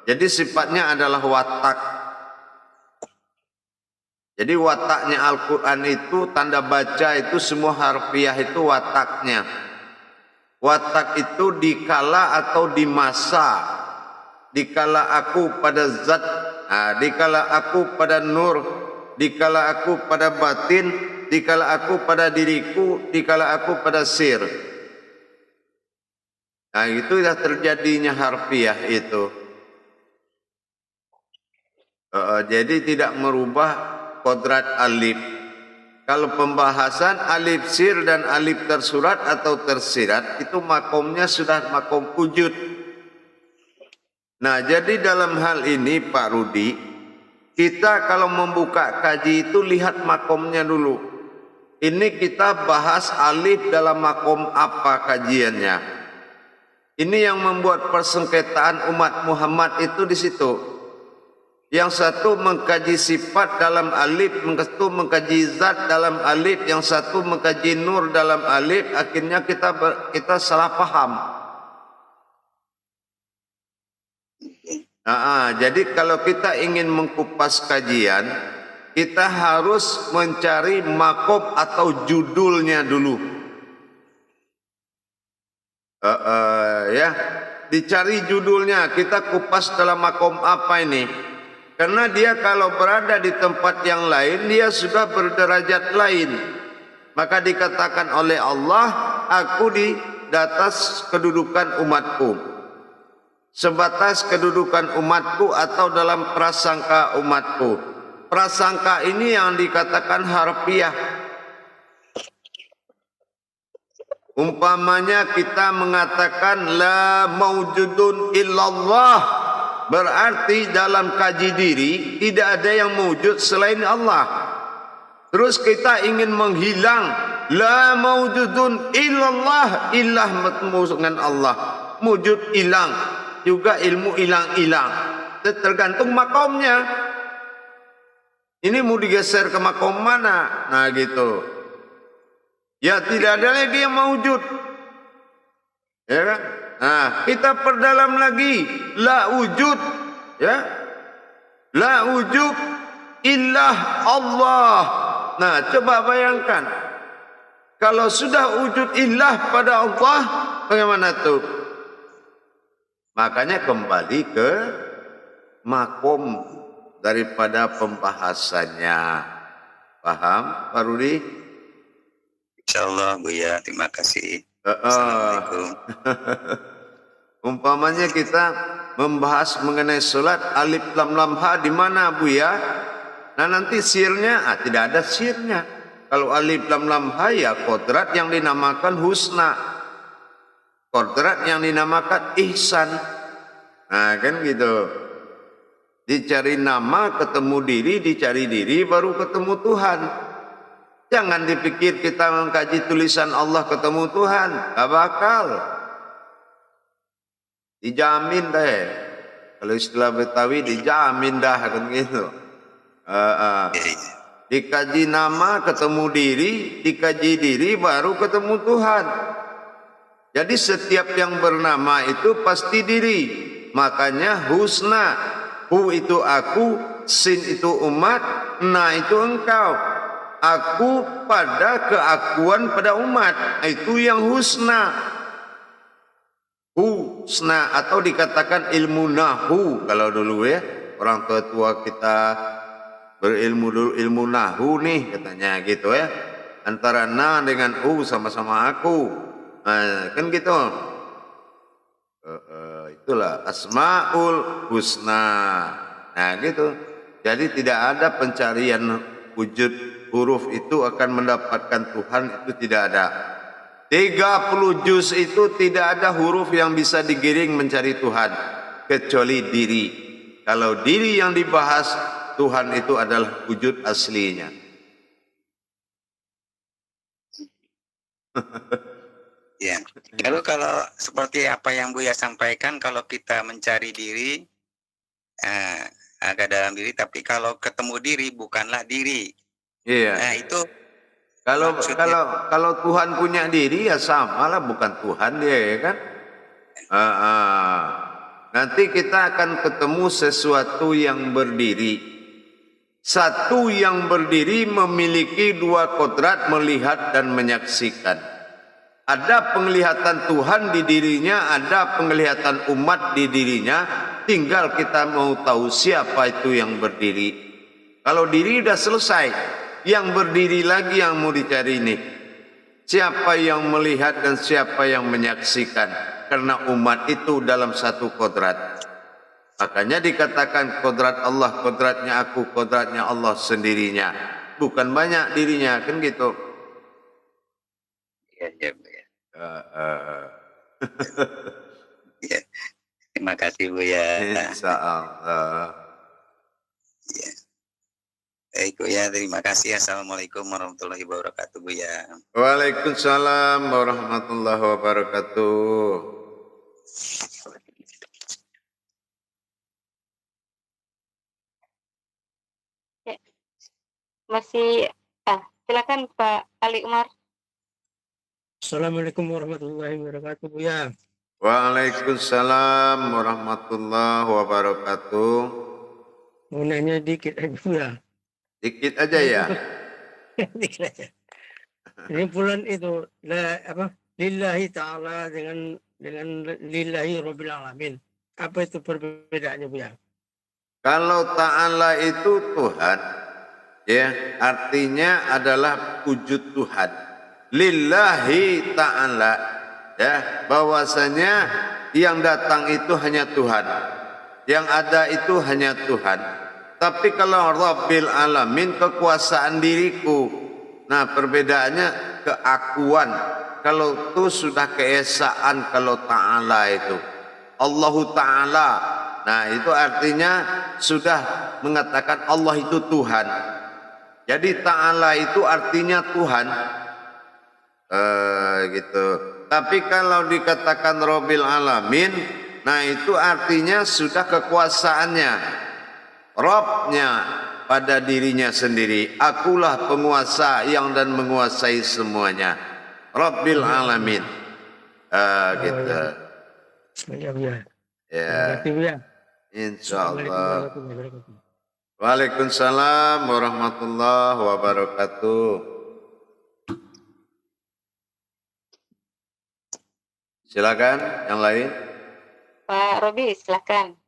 Jadi sifatnya adalah watak. Jadi wataknya Al-Quran itu, tanda baca itu semua harfiah itu wataknya. Watak itu dikala atau di masa. Dikala aku pada zat, dikala aku pada nur, dikala aku pada batin, dikala aku pada diriku, dikala aku pada sir. Nah itu sudah terjadinya harfiah itu. Jadi tidak merubah kodrat alif. Kalau pembahasan alif sir dan alif tersurat atau tersirat itu makomnya sudah makom wujud. Nah jadi dalam hal ini Pak Rudi, kita kalau membuka kaji itu lihat makomnya dulu. Ini kita bahas alif dalam makom apa kajiannya. Ini yang membuat persengketaan umat Muhammad itu di situ. Yang satu mengkaji sifat dalam alif, yang satu mengkaji zat dalam alif, yang satu mengkaji nur dalam alif, akhirnya kita salah paham. Jadi kalau kita ingin mengkupas kajian, kita harus mencari makom atau judulnya dulu. Dicari judulnya, kita kupas dalam makom apa ini. Karena dia kalau berada di tempat yang lain, dia sudah berderajat lain. Maka dikatakan oleh Allah, aku di atas kedudukan umatku. Sebatas kedudukan umatku atau dalam prasangka umatku. Prasangka ini yang dikatakan harfiah. Umpamanya kita mengatakan la maujudun illallah. Berarti dalam kaji diri tidak ada yang wujud selain Allah. Terus kita ingin menghilang la maujudun illallah, ilah bertemu dengan Allah. Wujud hilang, juga ilmu hilang-hilang. Tergantung makomnya. Ini mau digeser ke makom mana? Nah gitu. Ya tidak ada lagi yang wujud. Ya kan? Nah, kita perdalam lagi la wujud, ya, la wujud illah Allah. Nah, coba bayangkan kalau sudah wujud illah pada Allah, bagaimana tuh? Makanya kembali ke makom daripada pembahasannya. Paham, Pak Rudi? Insyaallah, Buya. Terima kasih. Assalamualaikum. Umpamanya kita membahas mengenai sholat alif lam lam ha di mana Buya? Nah nanti sirnya tidak ada sirnya. Kalau alif lam lam ha ya kodrat yang dinamakan husna, kodrat yang dinamakan ihsan. Nah kan gitu. Dicari nama ketemu diri, dicari diri baru ketemu Tuhan. Jangan dipikir kita mengkaji tulisan Allah ketemu Tuhan, gak bakal. Dijamin deh. Kalau istilah Betawi dijamin dah kan gitu. Dikaji nama ketemu diri, dikaji diri baru ketemu Tuhan. Jadi setiap yang bernama itu pasti diri. Makanya husna, hu itu aku, sin itu umat, na itu engkau. Aku pada keakuan pada umat, itu yang husna. Husna atau dikatakan ilmu nahu kalau dulu ya orang tua kita berilmu dulu, ilmu nahu nih katanya gitu ya, antara na dengan sama-sama aku. Nah, kan gitu. Itulah asmaul husna. Nah gitu. Jadi tidak ada pencarian wujud huruf itu akan mendapatkan Tuhan, itu tidak ada. 30 juz itu tidak ada huruf yang bisa digiring mencari Tuhan kecuali diri. Kalau diri yang dibahas, Tuhan itu adalah wujud aslinya. Ya. Lalu kalau seperti apa yang Buya sampaikan, kalau kita mencari diri agak dalam diri, tapi kalau ketemu diri bukanlah diri. Iya. Nah itu kalau Tuhan punya diri ya sama lah, bukan Tuhan dia ya kan. Nanti kita akan ketemu sesuatu yang berdiri. Satu yang berdiri memiliki dua kodrat melihat dan menyaksikan. Ada penglihatan Tuhan di dirinya, ada penglihatan umat di dirinya. Tinggal kita mau tahu siapa itu yang berdiri. Kalau diri sudah selesai, yang berdiri lagi yang mau dicari ini. Siapa yang melihat dan siapa yang menyaksikan. Karena umat itu dalam satu kodrat. Makanya dikatakan kodrat Allah, kodratnya aku, kodratnya Allah sendirinya. Bukan banyak dirinya, kan gitu. Iya, iya, Buya. Ya, terima kasih Buya. Insya Allah. Ya. Baik Buya, terima kasih. Assalamualaikum warahmatullahi wabarakatuh Buya. Waalaikumsalam warahmatullahi wabarakatuh. Ya, masih silakan Pak Ali Umar. Assalamualaikum warahmatullahi wabarakatuh Buya. Waalaikumsalam warahmatullahi wabarakatuh. Mau nanya dikit aja Buya. Dikit aja ya. Dikit aja. Ini bulan itu lillahi ta'ala dengan lillahi rabbil alamin. Apa itu perbedaannya Buya? Kalau ta'ala itu Tuhan, ya, artinya adalah wujud Tuhan. Lillahi ta'ala, ya, bahwasanya yang datang itu hanya Tuhan. Yang ada itu hanya Tuhan. Tapi kalau Rabbil alamin, kekuasaan diriku. Nah, perbedaannya keakuan. Kalau itu sudah keesaan, kalau ta'ala itu Allahu ta'ala. Nah, itu artinya sudah mengatakan Allah itu Tuhan. Jadi ta'ala itu artinya Tuhan. Gitu. Tapi kalau dikatakan Rabbil alamin, nah itu artinya sudah kekuasaannya, Robnya pada dirinya sendiri. Akulah penguasa yang dan menguasai semuanya. Rabbil alamin. Gitu. Ya Buya. Ya. Terima kasih Buya. Insyaallah. Waalaikumsalam warahmatullahi wabarakatuh. Silakan yang lain. Pak Robi, silakan.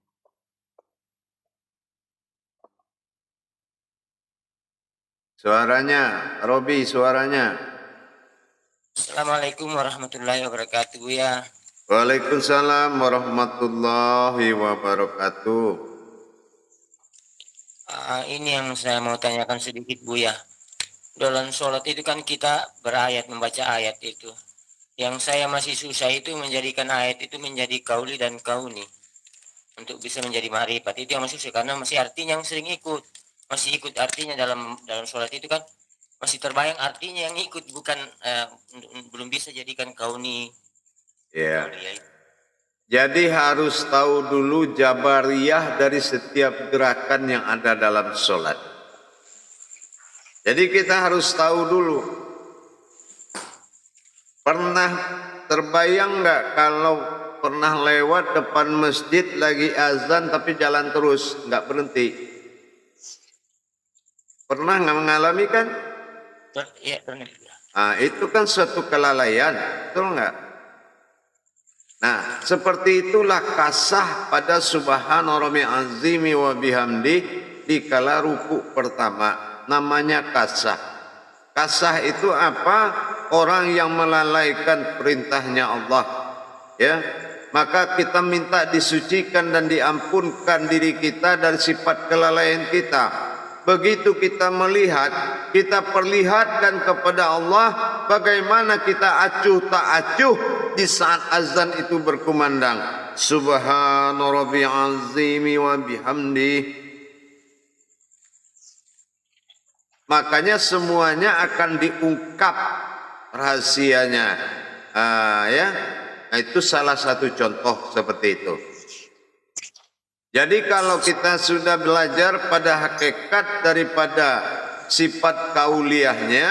Suaranya, Robi, suaranya. Assalamualaikum warahmatullahi wabarakatuh Buya. Waalaikumsalam warahmatullahi wabarakatuh. Ini yang saya mau tanyakan sedikit Buya. Dalam sholat itu kan kita berayat, membaca ayat itu. Yang saya masih susah itu menjadikan ayat itu menjadi kauli dan kauni. Untuk bisa menjadi ma'rifat. Itu yang masih susah karena masih artinya yang sering ikut. Masih ikut artinya dalam sholat itu kan. Masih terbayang artinya yang ikut, bukan belum bisa jadikan kauni. Ya. Jadi harus tahu dulu jabariyah dari setiap gerakan yang ada dalam sholat. Jadi kita harus tahu dulu. Pernah terbayang nggak kalau pernah lewat depan masjid lagi azan tapi jalan terus, nggak berhenti? Pernah nggak mengalami kan? Iya, pernah. Nah, itu kan suatu kelalaian, betul nggak? Nah, seperti itulah kasah pada subhana rabbil azimi wa bihamdi di kala ruku pertama, namanya kasah. Kasah itu apa? Orang yang melalaikan perintahnya Allah. Ya, maka kita minta disucikan dan diampunkan diri kita dari sifat kelalaian kita. Begitu kita melihat, kita perlihatkan kepada Allah bagaimana kita acuh tak acuh di saat azan itu berkumandang. Subhana rabbil azimi wa bihamdi. Makanya semuanya akan diungkap rahasianya. Ya, nah, itu salah satu contoh seperti itu. Jadi kalau kita sudah belajar pada hakikat daripada sifat kauliyahnya,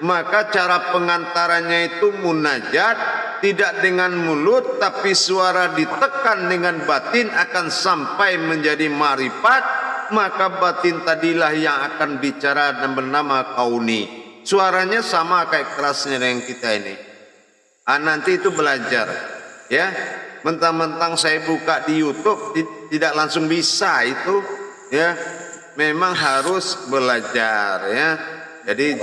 maka cara pengantarannya itu munajat, tidak dengan mulut tapi suara ditekan dengan batin akan sampai menjadi ma'rifat, maka batin tadilah yang akan bicara dan bernama kauni. Suaranya sama kayak kerasnya dengan kita ini. Nanti itu belajar, ya. Mentang-mentang saya buka di YouTube tidak langsung bisa itu, ya. Memang harus belajar, ya. Jadi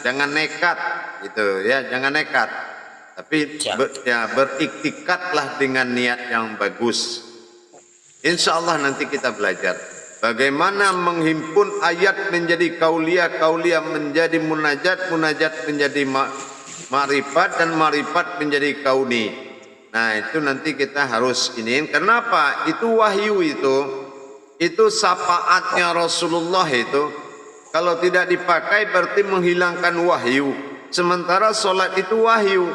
jangan nekat, gitu, ya. Jangan nekat. Tapi beriktikadlah dengan niat yang bagus. Insya Allah nanti kita belajar bagaimana menghimpun ayat menjadi kauliyah, kauliyah menjadi munajat, munajat menjadi ma'rifat, dan ma'rifat menjadi kauni. Nah itu nanti kita harus iniin. Kenapa? Itu wahyu itu syafaatnya Rasulullah itu. Kalau tidak dipakai berarti menghilangkan wahyu. Sementara sholat itu wahyu.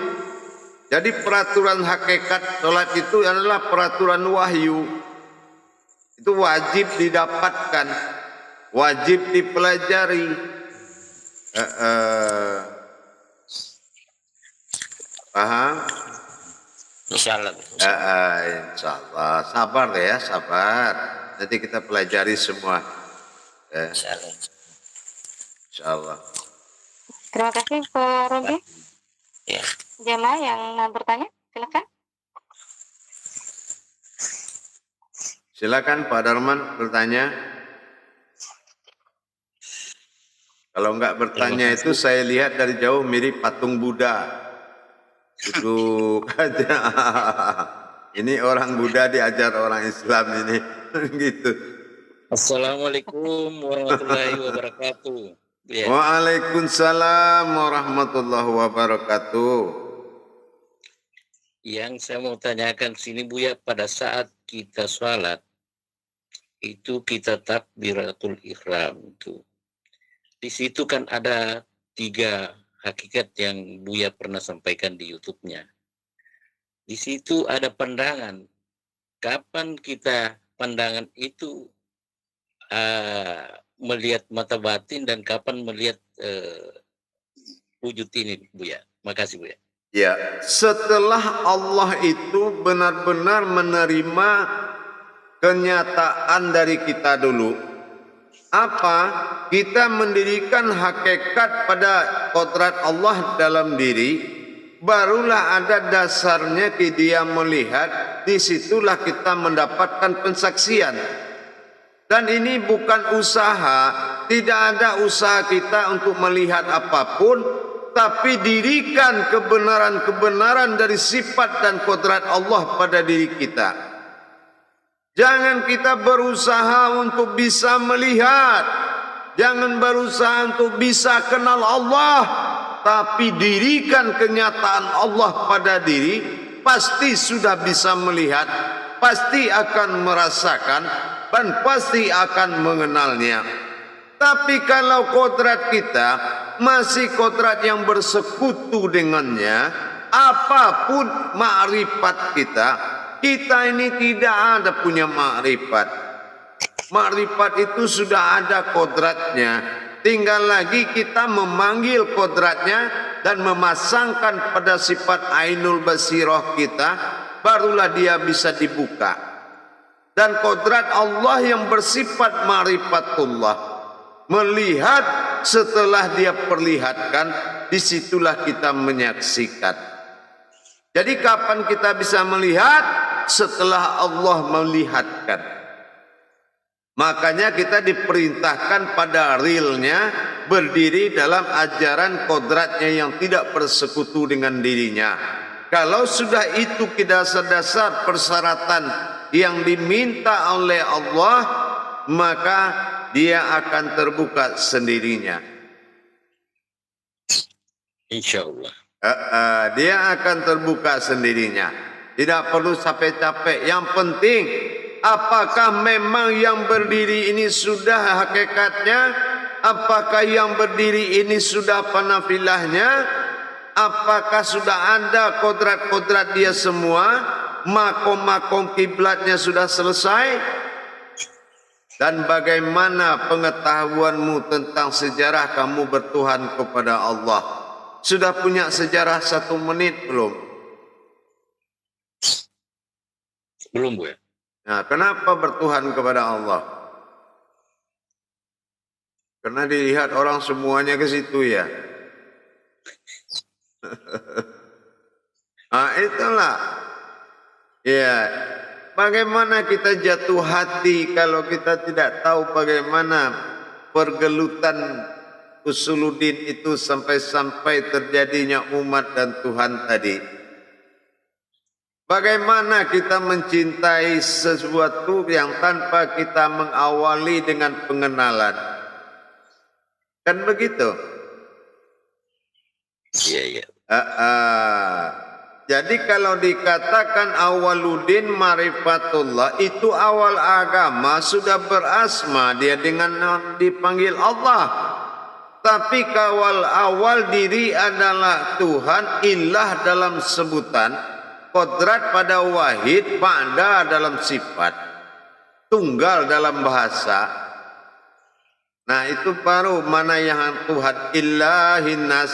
Jadi peraturan hakikat sholat itu adalah peraturan wahyu. Itu wajib didapatkan, wajib dipelajari. Paham? Insyaallah. Insyaallah. Sabar ya, sabar. Nanti kita pelajari semua. Insyaallah. Insyaallah. Terima kasih Pak Robi. Ya. Jamaah yang mau bertanya, silakan. Silakan Pak Darman bertanya. Kalau enggak bertanya itu saya lihat dari jauh mirip patung Buddha. Duduk aja. Ini orang Buddha diajar orang Islam ini. Gitu. Assalamualaikum warahmatullahi wabarakatuh. Ya. Waalaikumsalam warahmatullahi wabarakatuh. Yang saya mau tanyakan sini Buya, pada saat kita sholat itu kita takbiratul ihram itu. Di situ kan ada 3 hakikat yang Buya pernah sampaikan di YouTube-nya. Di situ ada pandangan. Kapan kita pandangan itu melihat mata batin dan kapan melihat wujud ini, Buya? Makasih, Buya. Ya, setelah Allah itu benar-benar menerima kenyataan dari kita dulu. Apa? Kita mendirikan hakikat pada kodrat Allah dalam diri, barulah ada dasarnya dia melihat, disitulah kita mendapatkan pensaksian. Dan ini bukan usaha, tidak ada usaha kita untuk melihat apapun, tapi dirikan kebenaran-kebenaran dari sifat dan kodrat Allah pada diri kita. Jangan kita berusaha untuk bisa melihat, jangan berusaha untuk bisa kenal Allah, tapi dirikan kenyataan Allah pada diri, pasti sudah bisa melihat, pasti akan merasakan, dan pasti akan mengenalnya. Tapi kalau kodrat kita masih kodrat yang bersekutu dengannya, apapun ma'rifat kita, kita ini tidak ada punya ma'rifat. Ma'rifat itu sudah ada kodratnya. Tinggal lagi kita memanggil kodratnya dan memasangkan pada sifat ainul basirah kita, barulah dia bisa dibuka. Dan kodrat Allah yang bersifat ma'rifatullah, melihat setelah dia perlihatkan, disitulah kita menyaksikan. Jadi kapan kita bisa melihat? Setelah Allah melihatkan. Makanya kita diperintahkan pada realnya berdiri dalam ajaran kodratnya yang tidak bersekutu dengan dirinya. Kalau sudah itu dasar-dasar persyaratan yang diminta oleh Allah, maka dia akan terbuka sendirinya. Insya Allah. Dia akan terbuka sendirinya. Tidak perlu capek-capek. Yang penting, apakah memang yang berdiri ini sudah hakikatnya? Apakah yang berdiri ini sudah panafilahnya? Apakah sudah ada kodrat-kodrat dia semua? Makom-makom kiblatnya sudah selesai? Dan bagaimana pengetahuanmu tentang sejarah kamu bertuhan kepada Allah? Sudah punya sejarah 1 menit belum? Belum Buya. Nah, kenapa bertuhan kepada Allah? Karena dilihat orang semuanya ke situ ya. Nah, itulah. Ya, bagaimana kita jatuh hati kalau kita tidak tahu bagaimana pergelutan usuluddin itu sampai-sampai terjadinya umat dan Tuhan tadi. Bagaimana kita mencintai sesuatu yang tanpa kita mengawali dengan pengenalan? Kan begitu? Iya, iya. Jadi kalau dikatakan awaludin marifatullah, itu awal agama sudah berasma dia dengan dipanggil Allah. Tapi awal diri adalah Tuhan, ilah dalam sebutan, kodrat pada wahid, pada dalam sifat, tunggal dalam bahasa. Nah itu baru mana yang Tuhan ilahin nas.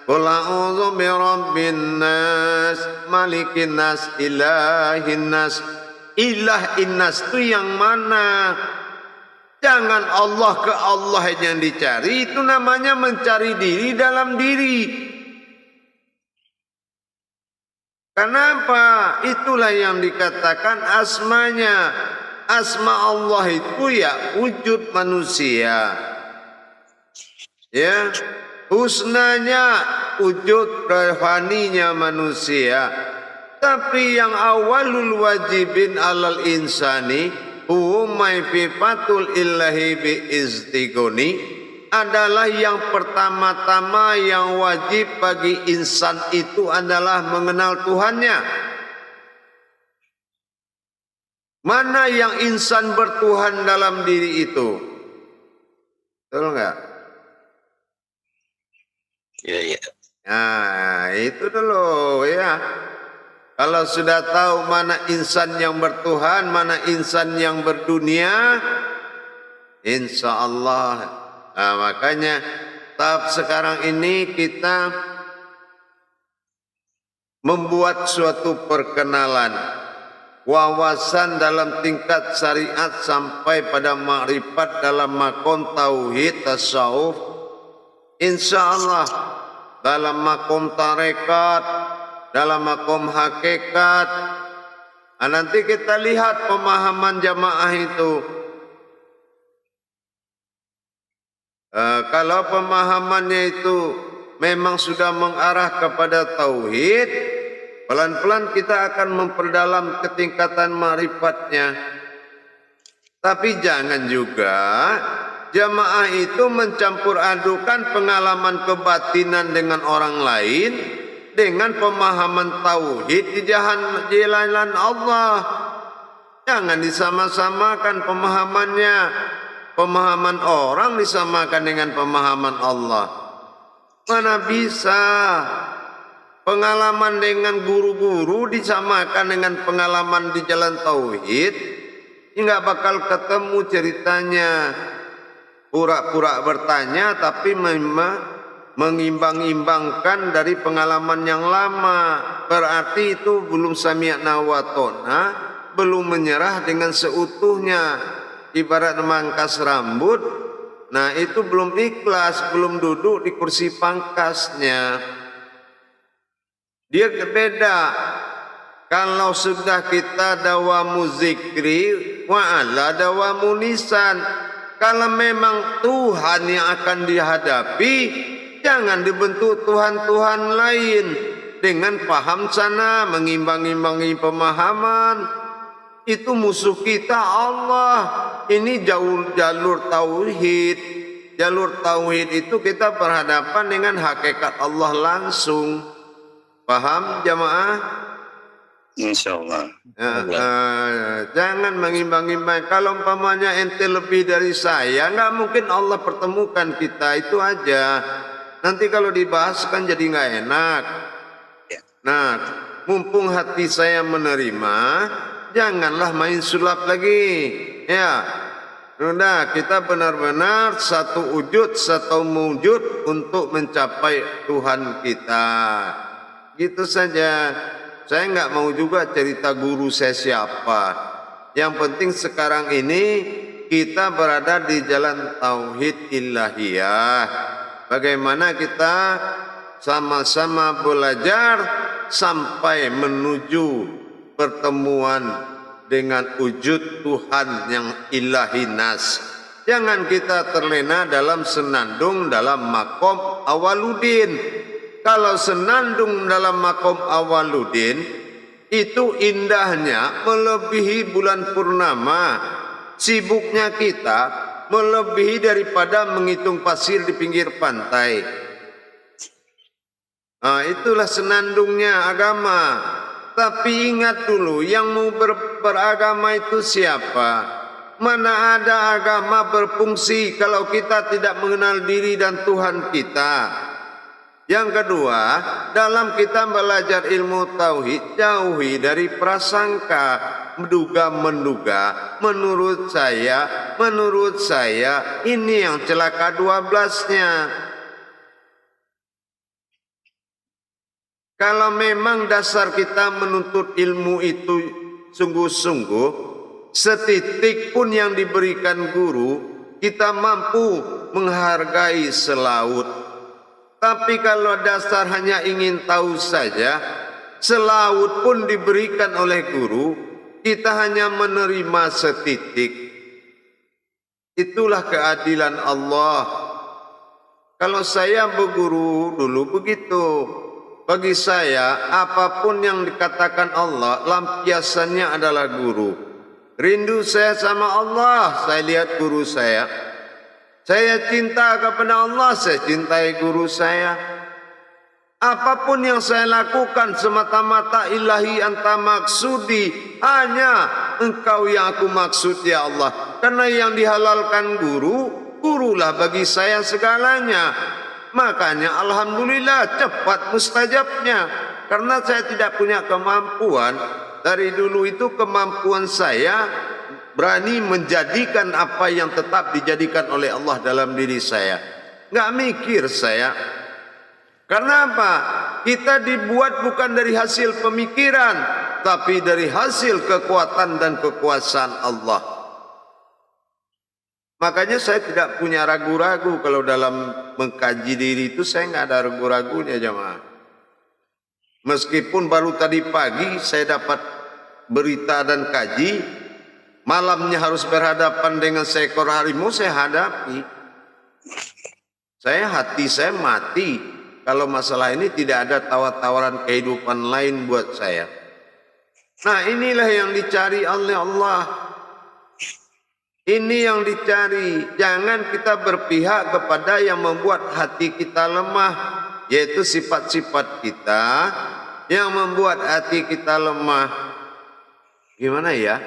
Qul a'udzu birabbin nas, malikin nas, ilahin nas. Ilah innas itu yang mana? Jangan Allah ke Allah yang dicari, itu namanya mencari diri dalam diri. Kenapa? Itulah yang dikatakan asmanya. Asma Allah itu ya wujud manusia. Ya. Husnanya wujud rohaninya manusia. Tapi yang awalul wajibin alal insani huwa fifatul illahi bi istigoni adalah yang pertama-tama yang wajib bagi insan itu adalah mengenal Tuhannya. Mana yang insan bertuhan dalam diri itu? Betul enggak? Iya, iya. Nah, itu dulu ya. Kalau sudah tahu mana insan yang bertuhan, mana insan yang berdunia, insya Allah. Nah, makanya tahap sekarang ini kita membuat suatu perkenalan, wawasan dalam tingkat syariat sampai pada makrifat dalam makom tauhid tasawuf. Insya Allah dalam makom tarekat, dalam makom hakikat. Nah, nanti kita lihat pemahaman jamaah itu. Kalau pemahamannya itu memang sudah mengarah kepada tauhid, pelan-pelan kita akan memperdalam ketingkatan ma'rifatnya. Tapi jangan juga jamaah itu mencampur adukan pengalaman kebatinan dengan orang lain dengan pemahaman tauhid di jalan Allah. Jangan disama-samakan pemahamannya. Pemahaman orang disamakan dengan pemahaman Allah. Mana bisa pengalaman dengan guru-guru disamakan dengan pengalaman di jalan tauhid? Enggak bakal ketemu ceritanya. Pura-pura bertanya tapi mengimbang-imbangkan dari pengalaman yang lama. Berarti itu belum sami'na wa ta'na, belum menyerah dengan seutuhnya. Ibarat memangkas rambut, nah itu belum ikhlas, belum duduk di kursi pangkasnya. Dia beda. Kalau sudah kita dawamu zikri, wa'ala dawamu lisan. Kalau memang Tuhan yang akan dihadapi, jangan dibentuk Tuhan-Tuhan lain dengan paham sana, mengimbang-imbangi pemahaman. Itu musuh kita Allah. Ini jalur tauhid. Jalur tauhid itu kita berhadapan dengan hakikat Allah langsung. Paham jamaah? Insyaallah. Jangan mengimbang-imbang. Kalau umpamanya ente lebih dari saya, nggak mungkin Allah pertemukan kita. Itu aja. Nanti kalau dibahas kan jadi nggak enak. Nah, mumpung hati saya menerima, janganlah main sulap lagi. Ya, udah kita benar-benar satu wujud, satu wujud untuk mencapai Tuhan kita. Gitu saja. Saya nggak mau juga cerita guru saya siapa. Yang penting sekarang ini kita berada di jalan tauhid ilahiyah. Bagaimana kita sama-sama belajar sampai menuju pertemuan dengan wujud Tuhan yang ilahi nas. Jangan kita terlena dalam senandung dalam makom awaludin. Kalau senandung dalam makom awaludin itu indahnya melebihi bulan purnama. Sibuknya kita melebihi daripada menghitung pasir di pinggir pantai. Nah, itulah senandungnya agama. Tapi ingat dulu, yang mau beragama itu siapa? Mana ada agama berfungsi kalau kita tidak mengenal diri dan Tuhan kita. Yang kedua, dalam kita belajar ilmu tauhid, jauhi dari prasangka, menduga-menduga. Menurut saya, ini yang celaka 12-nya. Kalau memang dasar kita menuntut ilmu itu sungguh-sungguh, setitik pun yang diberikan guru, kita mampu menghargai selaut. Tapi kalau dasar hanya ingin tahu saja, selaut pun diberikan oleh guru, kita hanya menerima setitik. Itulah keadilan Allah. Kalau saya berguru dulu begitu. Bagi saya, apapun yang dikatakan Allah, lampiasannya adalah guru. Rindu saya sama Allah, saya lihat guru saya. Saya cinta kepada Allah, saya cintai guru saya. Apapun yang saya lakukan semata-mata ilahi anta maksudi, hanya engkau yang aku maksud ya Allah. Karena yang dihalalkan guru, gurulah bagi saya segalanya. Makanya alhamdulillah cepat mustajabnya. Karena saya tidak punya kemampuan. Dari dulu itu kemampuan saya berani menjadikan apa yang tetap dijadikan oleh Allah dalam diri saya. Nggak mikir saya. Karena apa? Kita dibuat bukan dari hasil pemikiran, tapi dari hasil kekuatan dan kekuasaan Allah. Makanya saya tidak punya ragu-ragu kalau dalam mengkaji diri itu saya nggak ada ragu-ragunya jemaah. Meskipun baru tadi pagi saya dapat berita dan kaji, malamnya harus berhadapan dengan seekor harimau, saya hadapi. Hati saya mati kalau masalah ini tidak ada tawar-tawaran kehidupan lain buat saya. Nah, inilah yang dicari oleh Allah. Ini yang dicari. Jangan kita berpihak kepada yang membuat hati kita lemah, yaitu sifat-sifat kita yang membuat hati kita lemah. Gimana ya?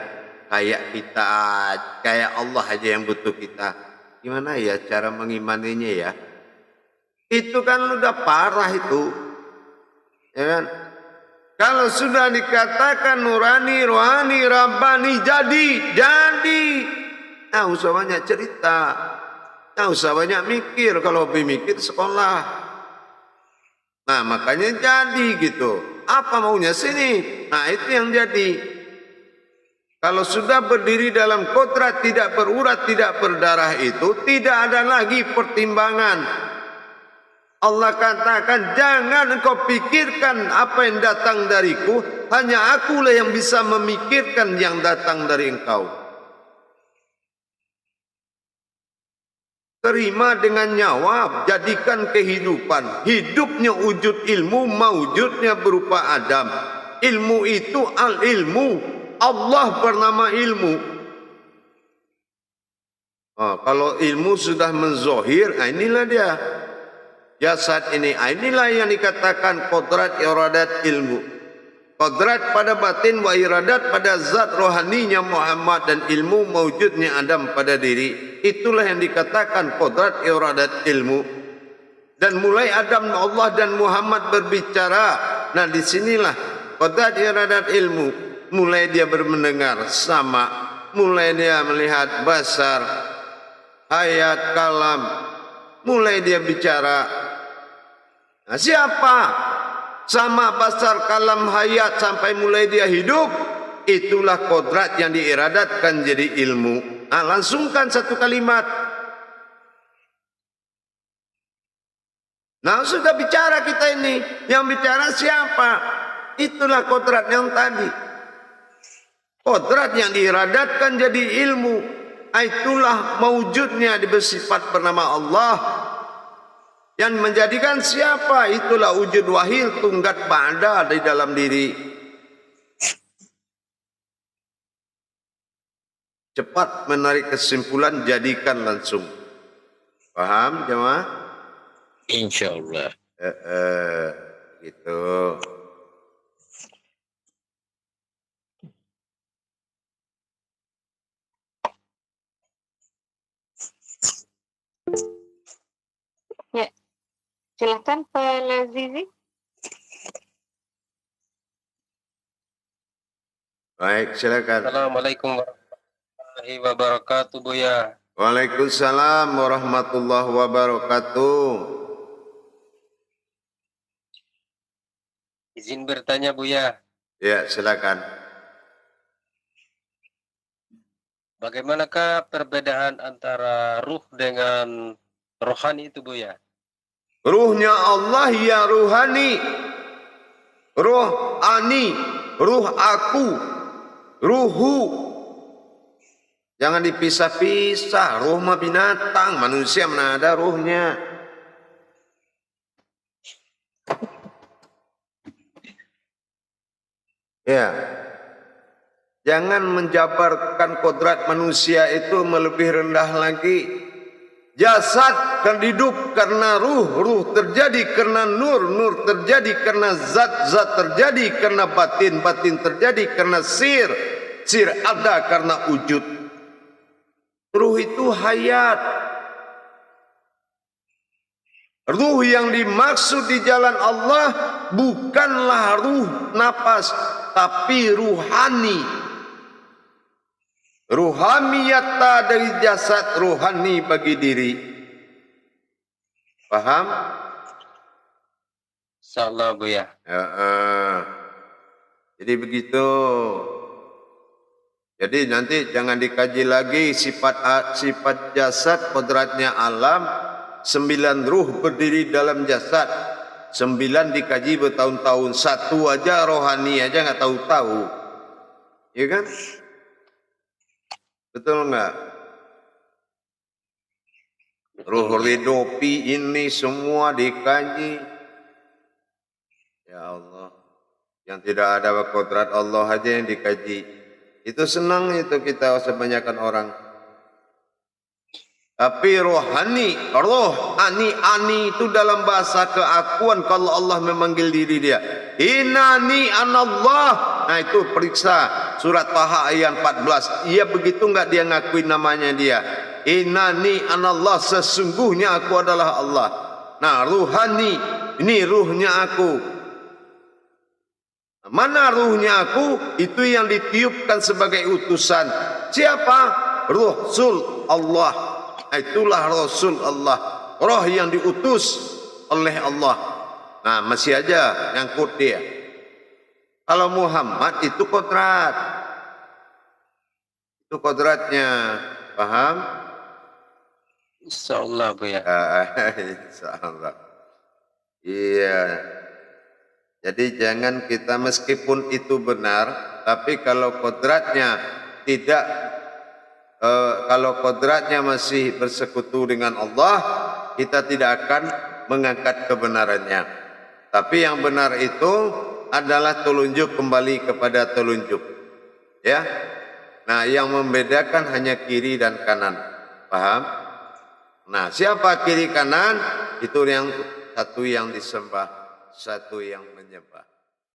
Kayak Allah aja yang butuh kita. Gimana ya cara mengimaninya ya? Itu kan udah parah itu. Ya kan? Kalau sudah dikatakan nurani, rohani, rabbani, jadi. Nah, usah banyak cerita. Nah, usah banyak mikir. Kalau lebih mikir sekolah. Nah, makanya jadi gitu. Apa maunya sini? Nah, itu yang jadi. Kalau sudah berdiri dalam kodrat tidak berurat, tidak berdarah itu, tidak ada lagi pertimbangan. Allah katakan, jangan engkau pikirkan apa yang datang dariku, hanya akulah yang bisa memikirkan yang datang dari engkau. Terima dengan nyawa, jadikan kehidupan. Hidupnya wujud ilmu, maujudnya berupa Adam. Ilmu itu al-ilmu. Allah bernama ilmu. Kalau ilmu sudah menzohir, inilah dia. Jasad ini, inilah yang dikatakan kodrat iradat ilmu. Kodrat pada batin wa iradat pada zat rohaninya Muhammad dan ilmu maujudnya Adam pada diri. Itulah yang dikatakan kodrat iradat ilmu. Dan mulai Adam, Allah dan Muhammad berbicara. Nah, disinilah kodrat iradat ilmu. Mulai dia mendengar sama, mulai dia melihat basar, ayat kalam, mulai dia bicara. Nah, siapa? sama basar kalam hayat sampai mulai dia hidup, itulah kodrat yang diiradatkan jadi ilmu. Nah, langsungkan satu kalimat. Nah, sudah bicara kita ini, yang bicara siapa? Itulah kodrat yang tadi. Kodrat yang diiradatkan jadi ilmu, itulah mewujudnya bersifat bernama Allah. Yang menjadikan siapa? Itulah wujud wahil tunggat ba'da di dalam diri. Cepat menarik kesimpulan, jadikan langsung. Paham jemaah? Insyaallah. Gitu. Ya, silakan Pak Lazizi. Baik, silakan. Assalamualaikum warahmatullahi wabarakatuh, Buya. Waalaikumsalam warahmatullahi wabarakatuh. Izin bertanya, Buya. Ya, silakan. Bagaimanakah perbedaan antara ruh dengan rohani itu, Buya? Ruhnya Allah ya ruhani. Ruh ani, ruh aku, ruhu. Jangan dipisah-pisah. Ruh mah binatang, manusia mana ada ruhnya. Ya. Jangan menjabarkan kodrat manusia itu melebih rendah lagi. Jasad kan hidup karena ruh, ruh terjadi karena nur, nur terjadi karena zat, zat terjadi karena batin, batin terjadi karena sir, sir ada karena wujud. Ruh itu hayat. Ruh yang dimaksud di jalan Allah bukanlah ruh nafas, tapi ruhani. Ruhamiyata dari jasad, ruhani bagi diri. Paham? Insyaallah, Buya. Jadi begitu. Jadi nanti jangan dikaji lagi sifat jasad, kodratnya alam. 9 ruh berdiri dalam jasad. 9 dikaji bertahun-tahun. 1 aja rohani aja nggak tahu-tahu. Ya kan? Betul enggak? Ruh ridopi ini semua dikaji. Ya Allah. Yang tidak ada kodrat Allah aja yang dikaji. Itu senang itu kita sebanyakan orang. Tapi rohani, ani itu dalam bahasa keakuan kalau Allah memanggil diri dia. Inani anallah. Nah itu periksa surat Taha ayat 14. Iya begitu enggak dia ngakuin namanya dia? Inani anallah, sesungguhnya aku adalah Allah. Nah ruhani, ini ruhnya aku. Mana ruhnya aku? Itu yang ditiupkan sebagai utusan. Siapa? Rasul Allah. Itulah Rasul Allah. Roh yang diutus oleh Allah. Nah masih aja nyangkut dia. Kalau Muhammad itu kodrat. Itu kodratnya. Paham? Insyaallah, Buya. Insyaallah. Iya. Jadi jangan kita meskipun itu benar, tapi kalau kodratnya tidak, kalau kodratnya masih bersekutu dengan Allah, kita tidak akan mengangkat kebenarannya. Tapi yang benar itu adalah telunjuk kembali kepada telunjuk. Ya. Nah, yang membedakan hanya kiri dan kanan. Paham? Nah, siapa kiri kanan? Itu yang satu yang disembah, satu yang menyembah.